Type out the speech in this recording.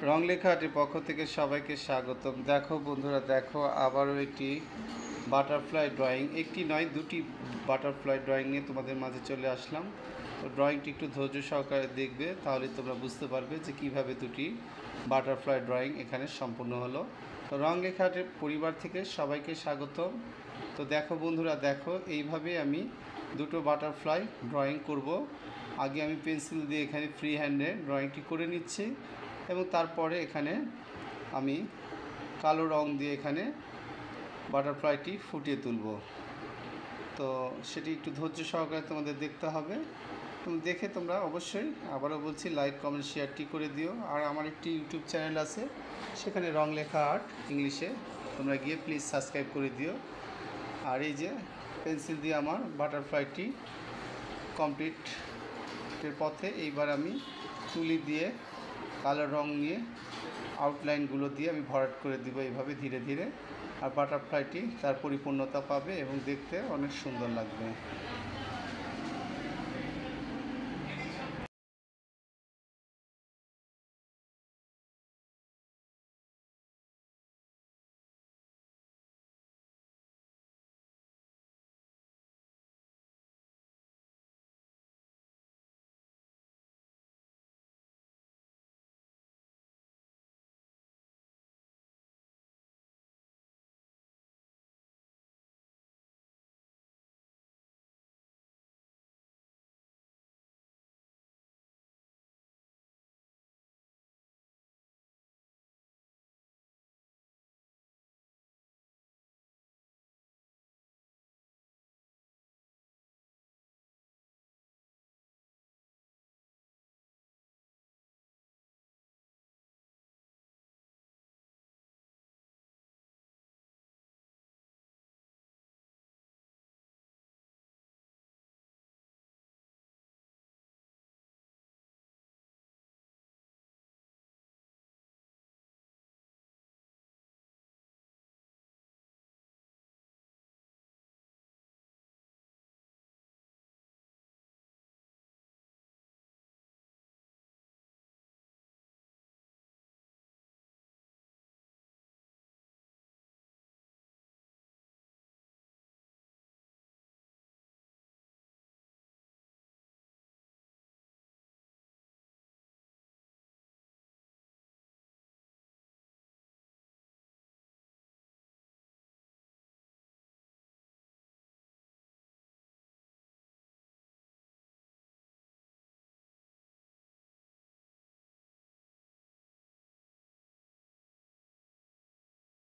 রং লেখা আর্টের পক্ষ থেকে সবাইকে স্বাগতম। দেখো বন্ধুরা, দেখো আবারও একটি বাটারফ্লাই ড্রয়িং, একটি নয় দুটি বাটারফ্লাই ড্রয়িং নিয়ে তোমাদের মাঝে চলে আসলাম। তো ড্রয়িংটি একটু ধৈর্য সহকারে দেখবে, তাহলে তোমরা বুঝতে পারবে যে কিভাবে দুটি বাটারফ্লাই ড্রয়িং এখানে সম্পূর্ণ হলো। তো রং লেখা আর্টের পরিবার থেকে সবাইকে স্বাগতম। তো দেখো বন্ধুরা, দেখো এইভাবে আমি দুটো বাটারফ্লাই ড্রয়িং করব। আগে আমি পেন্সিল দিয়ে এখানে ফ্রি হ্যান্ডে ড্রয়িংটি করে নিচ্ছি এবং তারপরে এখানে আমি কালো রং দিয়ে এখানে বাটারফ্লাইটি ফুটিয়ে তুলব। তো সেটি একটু ধৈর্য সহকারে তোমাদের দেখতে হবে। তুমি দেখে তোমরা অবশ্যই, আবারও বলছি, লাইক কমেন্ট শেয়ারটি করে দিও। আর আমার একটি ইউটিউব চ্যানেল আছে, সেখানে রং লেখা আর্ট ইংলিশে, তোমরা গিয়ে প্লিজ সাবস্ক্রাইব করে দিও। আর এই যে পেন্সিল দিয়ে আমার বাটারফ্লাইটি কমপ্লিটের পথে, এইবার আমি তুলি দিয়ে কালো রং নিয়ে আউটলাইনগুলো দিয়ে আমি ভরাট করে দিব এইভাবে ধীরে ধীরে। আর বাটারফ্লাইটি তার পরিপূর্ণতা পাবে এবং দেখতে অনেক সুন্দর লাগবে।